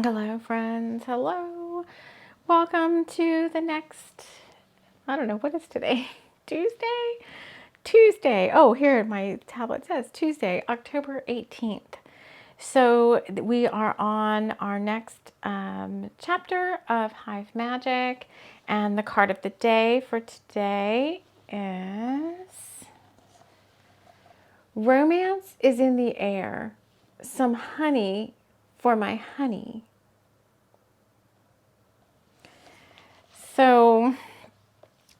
Hello, friends. Hello. Welcome to the next, I don't know, what is today? Tuesday? Tuesday. Oh, here my tablet says Tuesday, October 18th. So we are on our next chapter of Hive Magic, and the card of the day for today is Romance is in the air. Some honey for my honey. So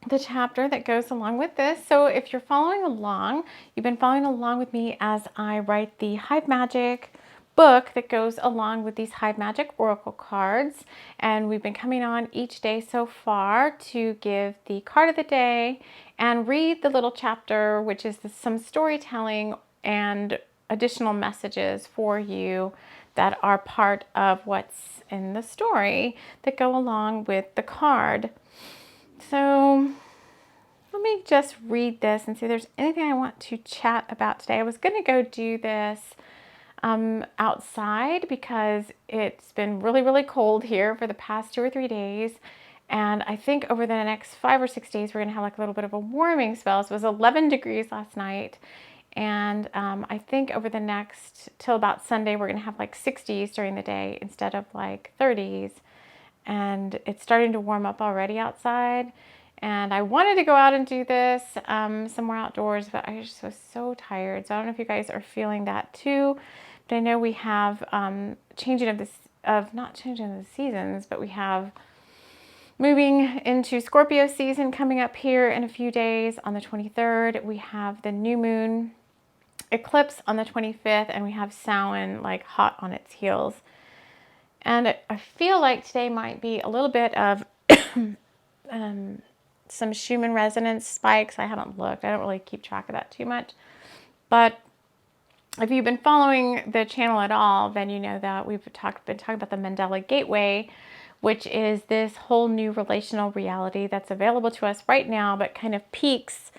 the chapter that goes along with this. So if you're following along, you've been following along with me as I write the Hive Magic book that goes along with these Hive Magic Oracle cards. And we've been coming on each day so far to give the card of the day and read the little chapter, which is some storytelling and additional messages for you that are part of what's in the story that go along with the card. So let me just read this and see if there's anything I want to chat about today. I was going to go do this outside because it's been really, really cold here for the past 2 or 3 days. And I think over the next 5 or 6 days, we're going to have like a little bit of a warming spell. So it was 11 degrees last night. And I think over the next, till about Sunday, we're going to have like 60s during the day instead of like 30s. And it's starting to warm up already outside. And I wanted to go out and do this somewhere outdoors, but I just was so tired. So I don't know if you guys are feeling that too. But I know we have changing of not changing of the seasons, but we have moving into Scorpio season coming up here in a few days on the 23rd. We have the new moon eclipse on the 25th, and we have Samhain like hot on its heels. And I feel like today might be a little bit of some Schumann resonance spikes. I haven't looked. I don't really keep track of that too much. But if you've been following the channel at all, then you know that we've been talking about the Mandela Gateway, which is this whole new relational reality that's available to us right now, but kind of peaks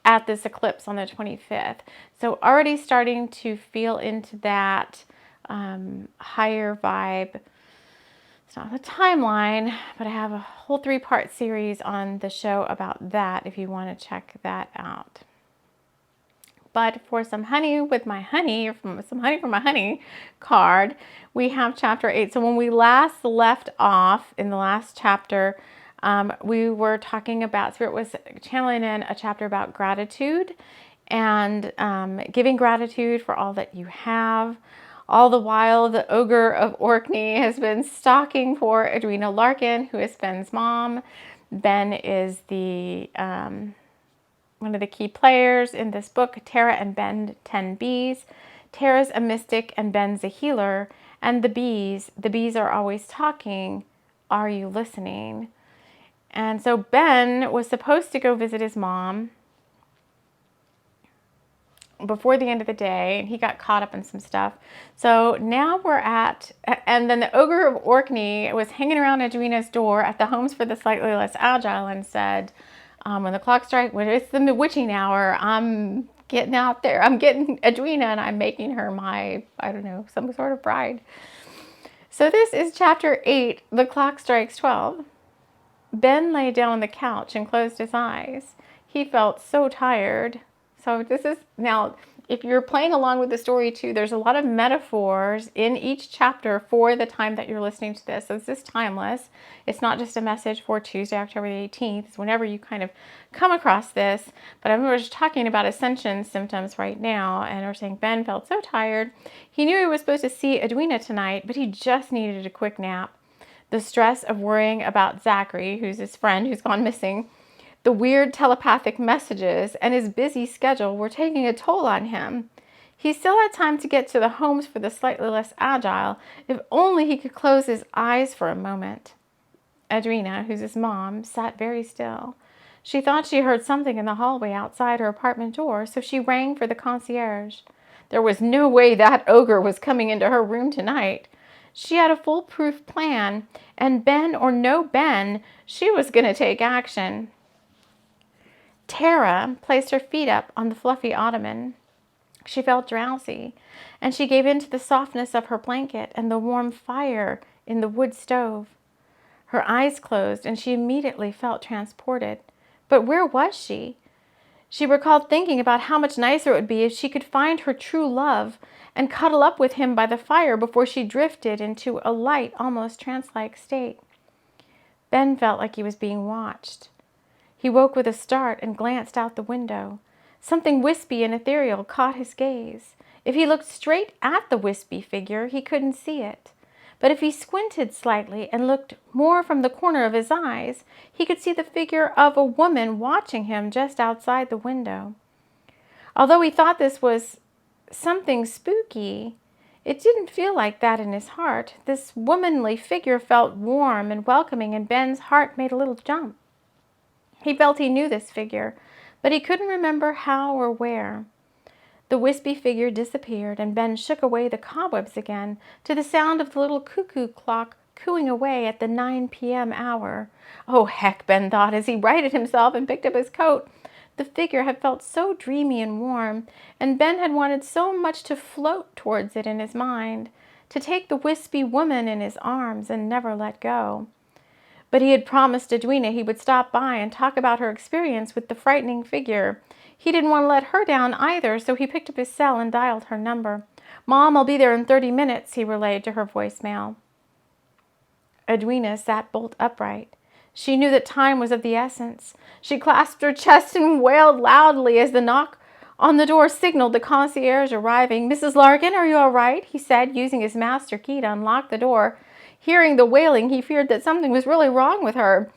at this eclipse on the 25th. So already starting to feel into that higher vibe. It's not a timeline, but I have a whole 3-part series on the show about that if you want to check that out. But for some honey with my honey, or some honey for my honey card, we have chapter 8. So when we last left off in the last chapter, we were talking about, Spirit was channeling in a chapter about gratitude and giving gratitude for all that you have. All the while, the ogre of Orkney has been stalking for Edwina Larkin, who is Ben's mom. Ben is the one of the key players in this book. Tara and Ben 10 bees. Tara's a mystic and Ben's a healer. And the bees are always talking. Are you listening? And so Ben was supposed to go visit his mom before the end of the day, and he got caught up in some stuff. So now we're at, and then the ogre of Orkney was hanging around Edwina's door at the Homes for the Slightly Less Agile and said, when the clock strikes, when it's the witching hour, I'm getting out there. I'm getting Edwina and I'm making her my, I don't know, some sort of bride. So this is chapter 8, The Clock Strikes 12. Ben lay down on the couch and closed his eyes. He felt so tired. So this is, now, if you're playing along with the story too, there's a lot of metaphors in each chapter for the time that you're listening to this. So this is timeless. It's not just a message for Tuesday, October the 18th. It's whenever you kind of come across this. But I'm just talking about ascension symptoms right now. And we're saying Ben felt so tired. He knew he was supposed to see Edwina tonight, but he just needed a quick nap. The stress of worrying about Zachary, who's his friend who's gone missing, the weird telepathic messages, and his busy schedule were taking a toll on him. He still had time to get to the Homes for the Slightly Less Agile if only he could close his eyes for a moment. Edwina, who's his mom, sat very still. She thought she heard something in the hallway outside her apartment door, so she rang for the concierge. There was no way that ogre was coming into her room tonight. She had a foolproof plan, and Ben or no Ben, she was going to take action. Tara placed her feet up on the fluffy ottoman. She felt drowsy, and she gave in to the softness of her blanket and the warm fire in the wood stove. Her eyes closed, and she immediately felt transported. But where was she? She recalled thinking about how much nicer it would be if she could find her true love and cuddle up with him by the fire before she drifted into a light, almost trance-like state. Ben felt like he was being watched. He woke with a start and glanced out the window. Something wispy and ethereal caught his gaze. If he looked straight at the wispy figure, he couldn't see it. But if he squinted slightly and looked more from the corner of his eyes, he could see the figure of a woman watching him just outside the window. Although he thought this was something spooky, it didn't feel like that in his heart. This womanly figure felt warm and welcoming, and Ben's heart made a little jump. He felt he knew this figure, but he couldn't remember how or where. The wispy figure disappeared, and Ben shook away the cobwebs again to the sound of the little cuckoo clock cooing away at the 9 p.m. hour. Oh, heck, Ben thought as he righted himself and picked up his coat. The figure had felt so dreamy and warm, and Ben had wanted so much to float towards it in his mind, to take the wispy woman in his arms and never let go. But he had promised Edwina he would stop by and talk about her experience with the frightening figure. He didn't want to let her down either, so he picked up his cell and dialed her number. "Mom, I'll be there in 30 minutes, he relayed to her voicemail. Edwina sat bolt upright. She knew that time was of the essence. She clasped her chest and wailed loudly as the knock on the door signaled the concierge arriving. "Mrs. Larkin, are you all right?" he said, using his master key to unlock the door. Hearing the wailing, he feared that something was really wrong with her.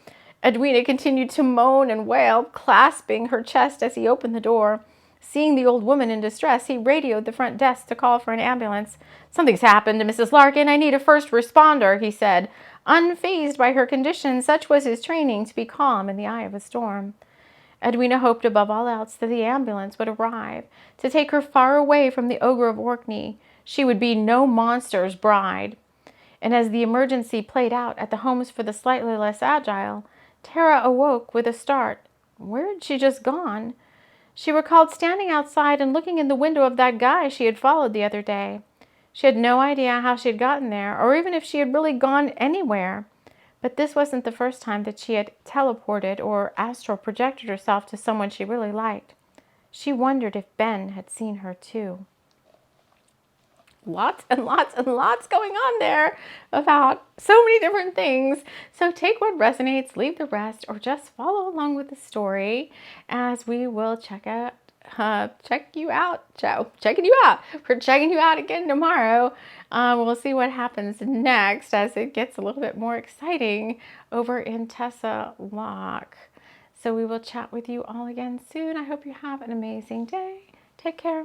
Edwina continued to moan and wail, clasping her chest as he opened the door. Seeing the old woman in distress, he radioed the front desk to call for an ambulance. "Something's happened to Mrs. Larkin. I need a first responder," he said, unfazed by her condition. Such was his training, to be calm in the eye of a storm. Edwina hoped above all else that the ambulance would arrive, to take her far away from the ogre of Orkney. She would be no monster's bride. And as the emergency played out at the homes for the slightly less agile, Tara awoke with a start. Where had she just gone? She recalled standing outside and looking in the window of that guy she had followed the other day. She had no idea how she had gotten there, or even if she had really gone anywhere. But this wasn't the first time that she had teleported or astral projected herself to someone she really liked. She wondered if Ben had seen her too. Lots and lots and lots going on there about so many different things. So take what resonates, leave the rest, or just follow along with the story as we will checking you out. We're checking you out again tomorrow. We'll see what happens next as it gets a little bit more exciting over in Tessa Locke. So we will chat with you all again soon. I hope you have an amazing day. Take care.